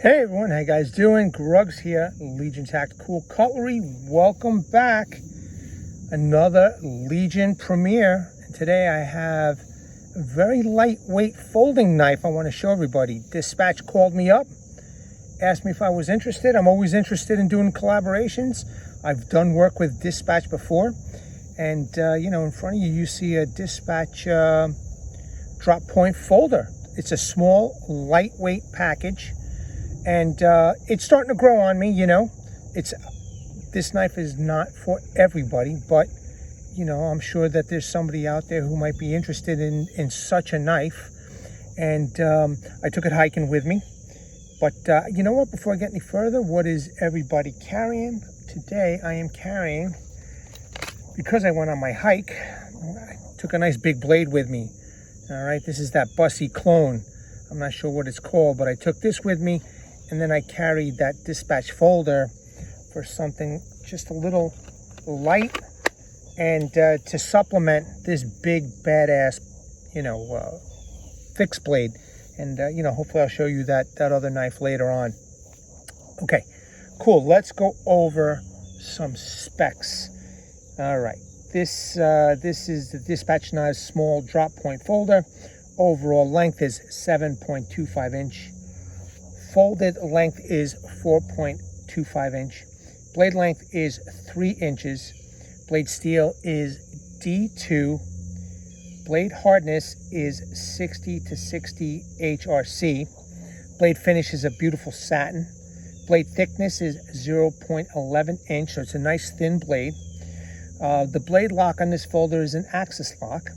Hey everyone, how you guys doing? Grugs here, Legion Tactical Cutlery. Welcome back. Another Legion premiere. And today I have a very lightweight folding knife I want to show everybody. Dispatch called me up, asked me if I was interested. I'm always interested in doing collaborations. I've done work with Dispatch before. And, in front of you, you see a Dispatch drop point folder. It's a small, lightweight package. And it's starting to grow on me, This knife is not for everybody, but, I'm sure that there's somebody out there who might be interested in such a knife. And I took it hiking with me. But you know what? Before I get any further, what is everybody carrying? Today I am carrying, because I went on my hike, I took a nice big blade with me. All right, this is that Bussy clone. I'm not sure what it's called, but I took this with me. And then I carried that Dispatch folder for something just a little light and to supplement this big badass, fixed blade. And, hopefully I'll show you that other knife later on. Okay, cool. Let's go over some specs. All right. This is the Dispatch Knives small drop point folder. Overall length is 7.25 inch. Folded length is 4.25 inch. Blade length is 3 inches. Blade steel is D2. Blade hardness is 60 to 60 HRC. Blade finish is a beautiful satin. Blade thickness is 0.11 inch, so it's a nice thin blade. The blade lock on this folder is an axis lock.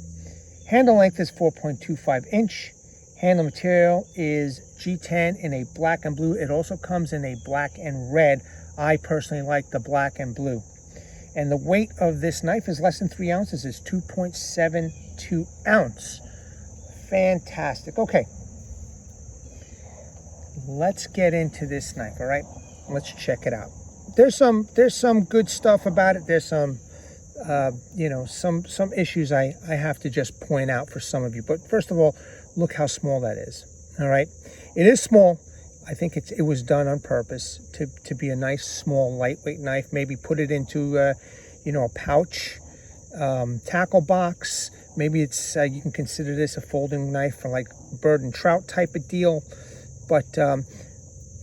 Handle length is 4.25 inch. Handle material is G10 in a black and blue. It also comes in a black and red. I personally like the black and blue. And the weight of this knife is less than 3 ounces. It's 2.72 ounce. Fantastic. Okay. Let's get into this knife, all right? Let's check it out. There's some good stuff about it. There's some some issues I have to just point out for some of you. But first of all, look how small that is. All right, it is small. I think it was done on purpose to be a nice small lightweight knife. Maybe put it into a pouch, tackle box. Maybe it's you can consider this a folding knife for like bird and trout type of deal. But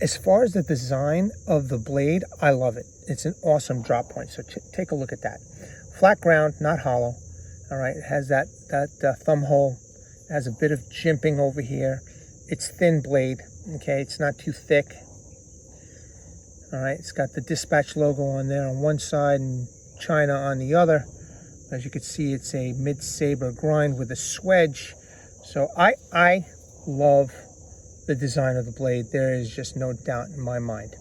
as far as the design of the blade, I love it. It's an awesome drop point. So take a look at that. Flat ground, not hollow. All right, it has that thumb hole. It has a bit of jimping over here. It's thin blade. Okay, it's not too thick. All right, it's got the Dispatch logo on there on one side and China on the other. As you can see, it's a mid-saber grind with a swedge. So I love the design of the blade. There is just no doubt in my mind,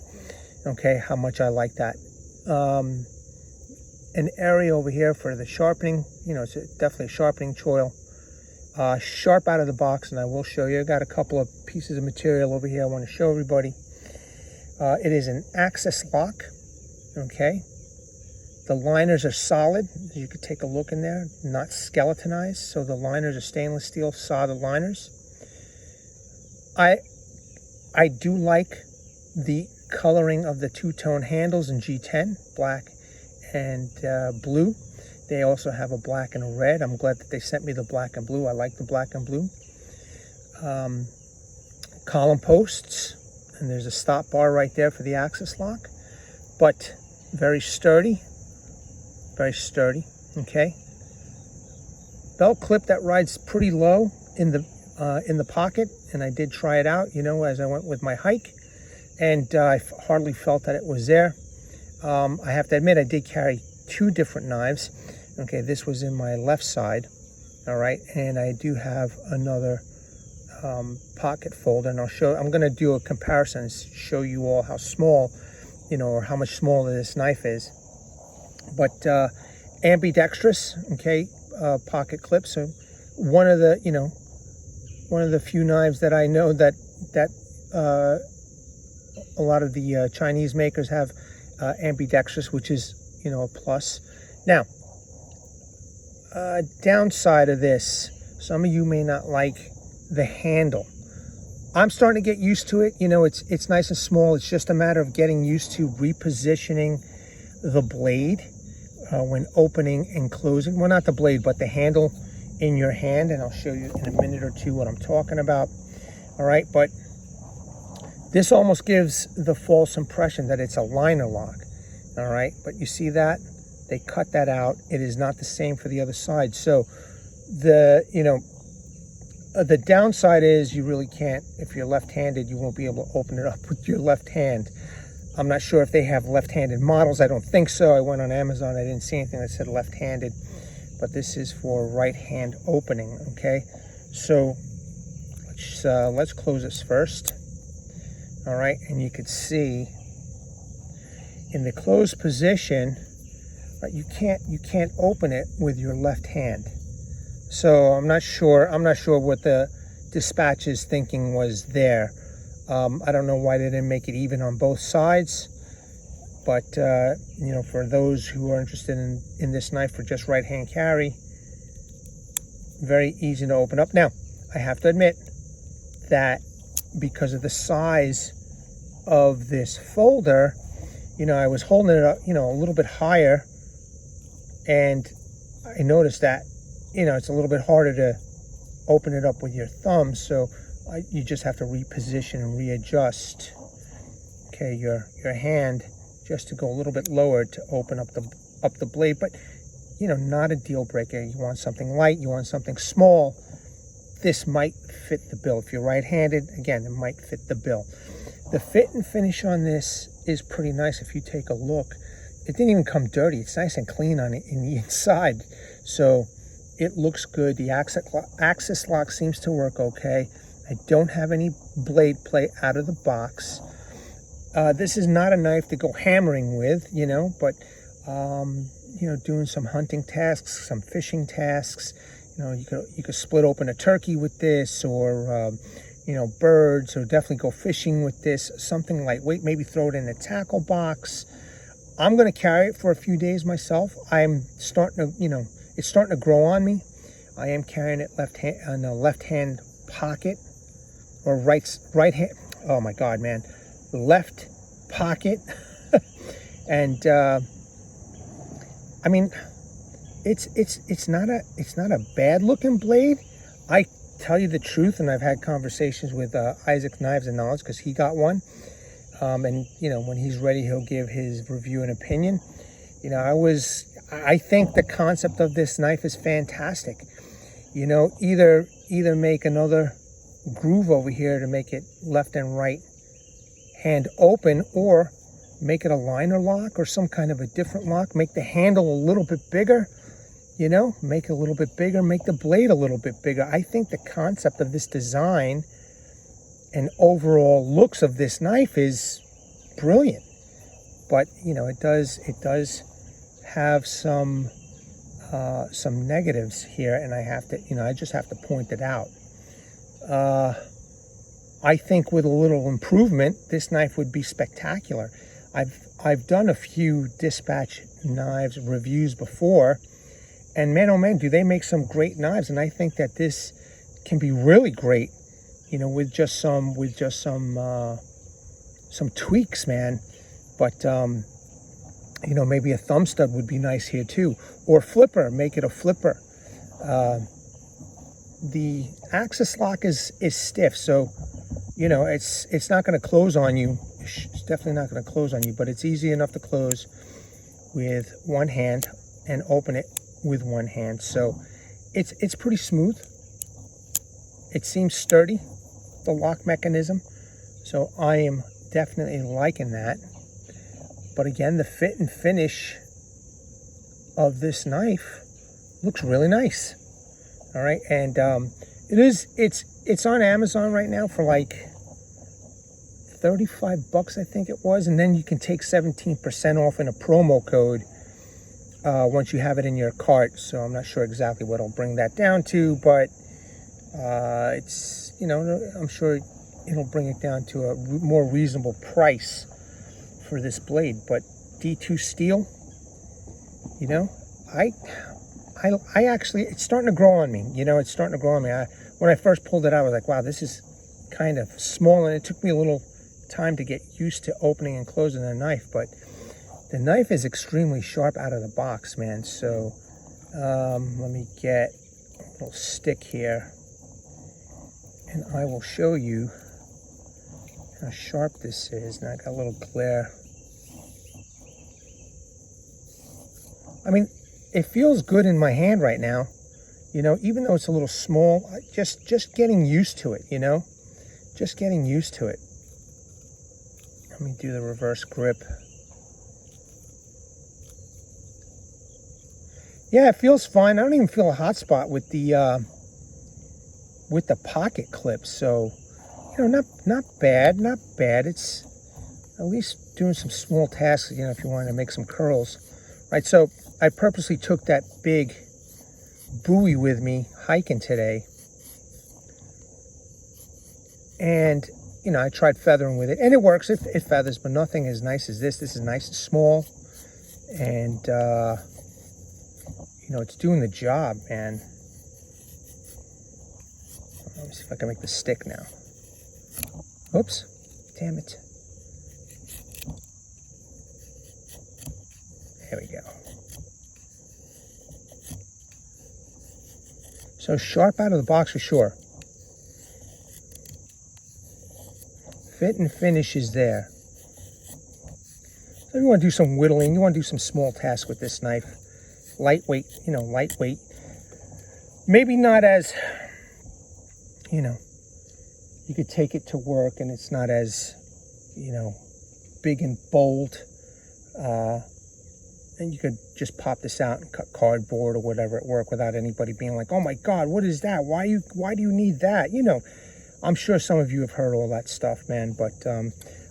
okay, how much I like that. An area over here for the sharpening. It's definitely a sharpening choil. Sharp out of the box, and I will show you. I got a couple of pieces of material over here I want to show everybody. It is an axis lock, okay? The liners are solid. You could take a look in there, not skeletonized. So the liners are stainless steel solid liners. I do like the coloring of the two-tone handles in G10, black and blue. They also have a black and a red. I'm glad that they sent me the black and blue. I like the black and blue. Column posts, and there's a stop bar right there for the axis lock, but very sturdy, okay? Belt clip that rides pretty low in the pocket, and I did try it out, as I went with my hike, and I hardly felt that it was there. I have to admit, I did carry 2 different knives. Okay, this was in my left side, all right, and I do have another pocket folder, and I'm going to do a comparison and show you all how small, or how much smaller this knife is. But ambidextrous, okay, pocket clip. So one of the few knives that I know that a lot of the Chinese makers have ambidextrous, which is a plus. Now, downside of this, some of you may not like the handle. I'm starting to get used to it. You know, it's nice and small. It's just a matter of getting used to repositioning the blade when opening and closing. Well, not the blade, but the handle in your hand. And I'll show you in a minute or two what I'm talking about. All right, but this almost gives the false impression that it's a liner lock. All right, but you see that? They cut that out. It is not the same for the other side. So the downside is you really can't, if you're left-handed, you won't be able to open it up with your left hand. I'm not sure if they have left-handed models. I don't think so. I went on Amazon. I didn't see anything that said left-handed, but this is for right-hand opening, okay? So let's close this first. All right, and you could see in the closed position, right, you can't open it with your left hand. So I'm not sure what the dispatch's thinking was there. I don't know why they didn't make it even on both sides, but you know, for those who are interested in this knife for just right hand carry, very easy to open up. Now, I have to admit that because of the size of this folder, you know, I was holding it up, you know, a little bit higher, and I noticed that, you know, it's a little bit harder to open it up with your thumb, so you just have to reposition and readjust, okay, your hand just to go a little bit lower to open up the blade. But, you know, not a deal breaker. You want something light, you want something small. This might fit the bill. If you're right-handed, again, it might fit the bill. The fit and finish on this is pretty nice. If you take a look, it didn't even come dirty. It's nice and clean on it in the inside. So it looks good. The axis lock seems to work okay. I don't have any blade play out of the box. This is not a knife to go hammering with, you know, but, you know, doing some hunting tasks, some fishing tasks. You know, you could split open a turkey with this, or, you know, birds, or definitely go fishing with this. Something lightweight, maybe throw it in a tackle box. I'm going to carry it for a few days myself. I'm starting to, you know, it's starting to grow on me. I am carrying it on the left-hand pocket, or right hand. Oh my God, man, left pocket. And I mean, it's not a bad looking blade. I tell you the truth, and I've had conversations with Isaac Knives and Knowledge, because he got one. And you know, when he's ready, he'll give his review and opinion. You know, I think the concept of this knife is fantastic. You know, either make another groove over here to make it left and right hand open, or make it a liner lock or some kind of a different lock. Make the handle a little bit bigger, you know, make it a little bit bigger, make the blade a little bit bigger. I think the concept of this design and overall looks of this knife is brilliant. But, you know, it does have some negatives here, and I just have to point it out. I think with a little improvement, this knife would be spectacular. I've done a few Dispatch knives reviews before, and man, oh man, do they make some great knives. And I think that this can be really great, you know, with just some tweaks, man. But you know, maybe a thumb stud would be nice here too, or flipper. Make it a flipper. The axis lock is stiff, so you know, it's not going to close on you. It's definitely not going to close on you, but it's easy enough to close with one hand and open it with one hand. So it's pretty smooth. It seems sturdy, the lock mechanism. So I am definitely liking that. But again, the fit and finish of this knife looks really nice. All right, and it's on Amazon right now for like $35, I think it was, and then you can take 17% off in a promo code once you have it in your cart. So I'm not sure exactly what I'll bring that down to, but it's, you know, I'm sure it'll bring it down to a more reasonable price for this blade. But D2 steel, you know, I actually, it's starting to grow on me. You know, it's starting to grow on me. When I first pulled it out, I was like, wow, this is kind of small, and it took me a little time to get used to opening and closing the knife, but the knife is extremely sharp out of the box, man. So let me get a little stick here, and I will show you how sharp this is. Now I got a little glare. I mean, it feels good in my hand right now, you know, even though it's a little small. Just getting used to it, you know, just getting used to it. Let me do the reverse grip. Yeah, it feels fine. I don't even feel a hot spot with the pocket clip. So, you know, not bad, not bad. It's at least doing some small tasks, you know, if you want to make some curls, right? So I purposely took that big buoy with me hiking today, and you know, I tried feathering with it, and it works. It feathers, but nothing as nice as this. This is nice and small, and you know, it's doing the job, man. Let me see if I can make the stick now. Oops, damn it. There we go. So sharp out of the box for sure. Fit and finish is there. So you want to do some whittling, you want to do some small tasks with this knife. Lightweight, you know, lightweight. Maybe not as, you know, you could take it to work and it's not as, you know, big and bold. And you could just pop this out and cut cardboard or whatever at work without anybody being like, oh my God, what is that? Why do you need that? You know, I'm sure some of you have heard all that stuff, man. But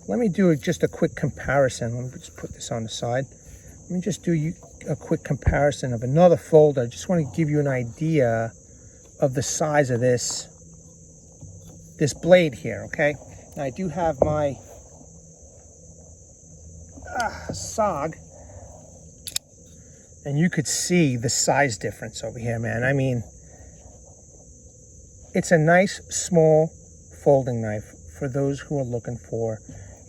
let me do just a quick comparison. Let me just put this on the side. Let me just do a quick comparison of another folder. I just want to give you an idea of the size of this blade here, okay? Now I do have my SOG, and you could see the size difference over here, man. I mean, it's a nice small folding knife for those who are looking for,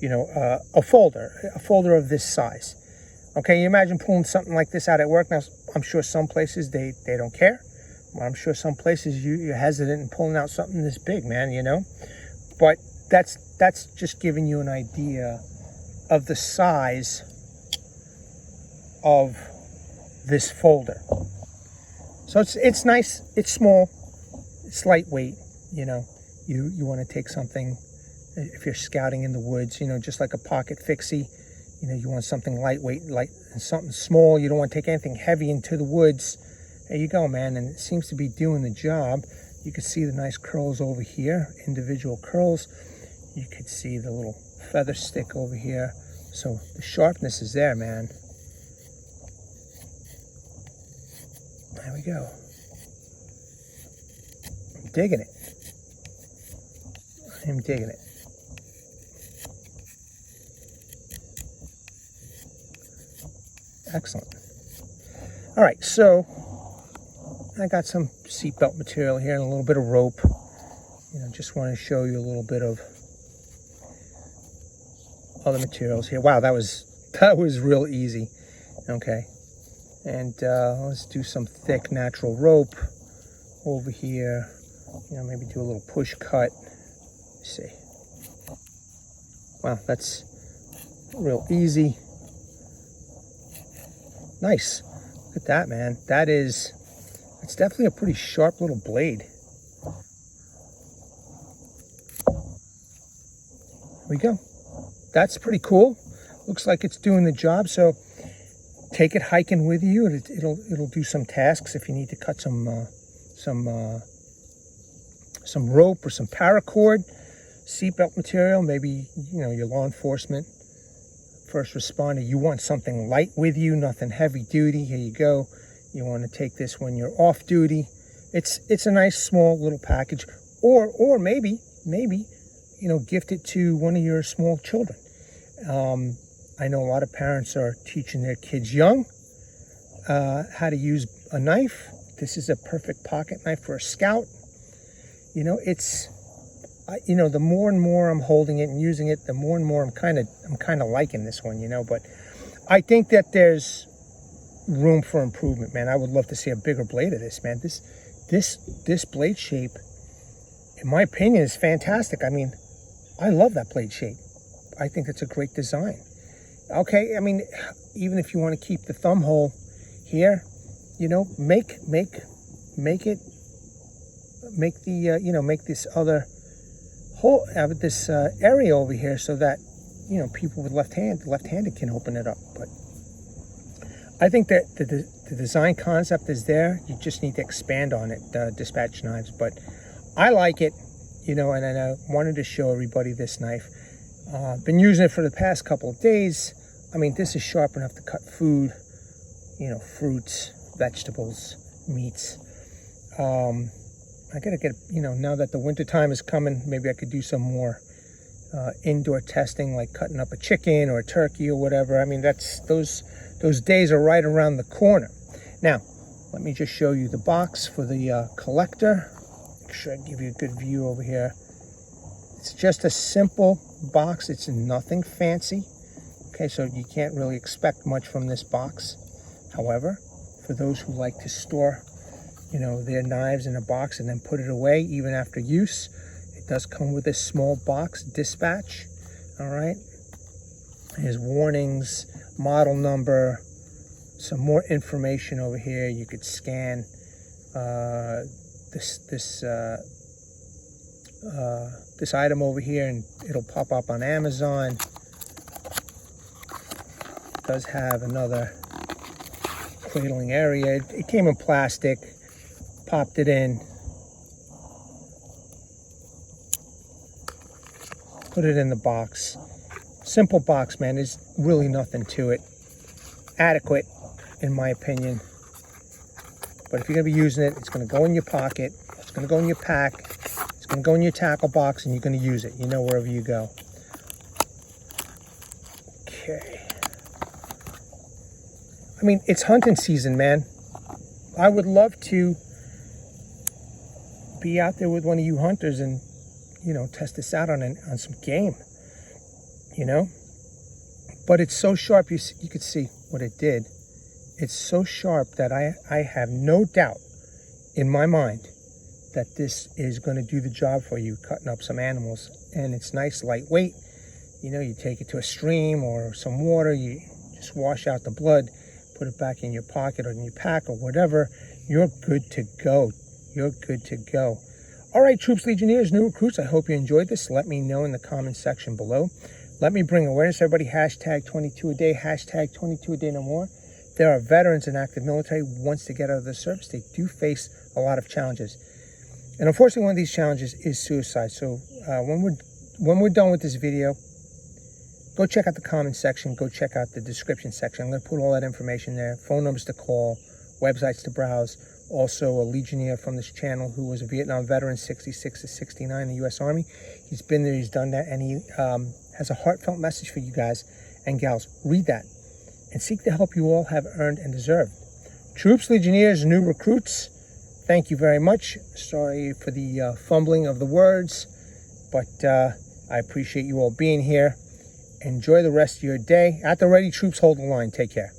you know, a folder of this size. Okay, you imagine pulling something like this out at work. Now, I'm sure some places they don't care. I'm sure some places you're hesitant in pulling out something this big, man, you know. But that's just giving you an idea of the size of this folder. So it's nice, it's small, it's lightweight, you know. You want to take something, if you're scouting in the woods, you know, just like a pocket fixie. You know, you want something lightweight, and something small. You don't want to take anything heavy into the woods. There you go, man. And it seems to be doing the job. You can see the nice curls over here, individual curls. You could see the little feather stick over here. So the sharpness is there, man. There we go. I'm digging it. I'm digging it. Excellent. All right, so I got some seatbelt material here and a little bit of rope. You know, just want to show you a little bit of other materials here. Wow, that was real easy. Okay, and let's do some thick natural rope over here. You know, maybe do a little push cut. Let's see. Wow, that's real easy. Nice. Look at that, man. It's definitely a pretty sharp little blade. There we go. That's pretty cool. Looks like it's doing the job. So take it hiking with you. It'll do some tasks if you need to cut some rope or some paracord, seatbelt material. Maybe, you know, your law enforcement, first responder, you want something light with you, nothing heavy duty. Here you go. You want to take this when you're off duty. It's a nice small little package, or maybe you know, gift it to one of your small children. I know a lot of parents are teaching their kids young how to use a knife. This is a perfect pocket knife for a scout. You know, you know, the more and more I'm holding it and using it, the more and more I'm kind of liking this one, you know. But I think that there's room for improvement, man. I would love to see a bigger blade of this, man. This blade shape, in my opinion, is fantastic. I mean, I love that blade shape. I think it's a great design. Okay, I mean, even if you want to keep the thumb hole here, you know, make this other hole, this area over here, so that, you know, people with left-handed can open it up. But I think that the design concept is there. You just need to expand on it, Dispatch Knives. But I like it, you know, and I wanted to show everybody this knife. Been using it for the past couple of days. I mean, this is sharp enough to cut food, you know, fruits, vegetables, meats. I gotta get, you know, now that the winter time is coming, maybe I could do some more indoor testing, like cutting up a chicken or a turkey or whatever. I mean, those days are right around the corner. Now, let me just show you the box for the collector. Make sure I give you a good view over here. It's just a simple box. It's nothing fancy. Okay, so you can't really expect much from this box. However, for those who like to store, you know, their knives in a box and then put it away even after use, it does come with this small box dispatch. All right, here's warnings, model number, some more information over here. You could scan this item over here and it'll pop up on Amazon. It does have another cradling area. It came in plastic, popped it in, put it in the box. Simple box, man. There's really nothing to it. Adequate, in my opinion. But if you're going to be using it, it's going to go in your pocket, it's going to go in your pack, it's going to go in your tackle box, and you're going to use it, you know, wherever you go. Okay. I mean, it's hunting season, man. I would love to be out there with one of you hunters and, you know, test this out on some game, you know. But it's so sharp, you could see what it did. It's so sharp that I have no doubt in my mind that this is going to do the job for you, cutting up some animals. And it's nice, lightweight. You know, you take it to a stream or some water, you just wash out the blood, put it back in your pocket or in your pack or whatever. You're good to go. You're good to go. All right, troops, legionnaires, new recruits, I hope you enjoyed this. Let me know in the comment section below. Let me bring awareness, everybody. Hashtag 22 a day, hashtag 22 a day no more. There are veterans in active military who wants to get out of the service. They do face a lot of challenges. And unfortunately, one of these challenges is suicide. So when we're done with this video, go check out the comment section. Go check out the description section. I'm going to put all that information there. Phone numbers to call, websites to browse. Also, a legionnaire from this channel who was a Vietnam veteran, 66 to 69 in the U.S. Army. He's been there, he's done that, and he has a heartfelt message for you guys and gals. Read that and seek the help you all have earned and deserved. Troops, legionnaires, new recruits, thank you very much. Sorry for the fumbling of the words, but I appreciate you all being here. Enjoy the rest of your day. At the ready, troops, hold the line. Take care.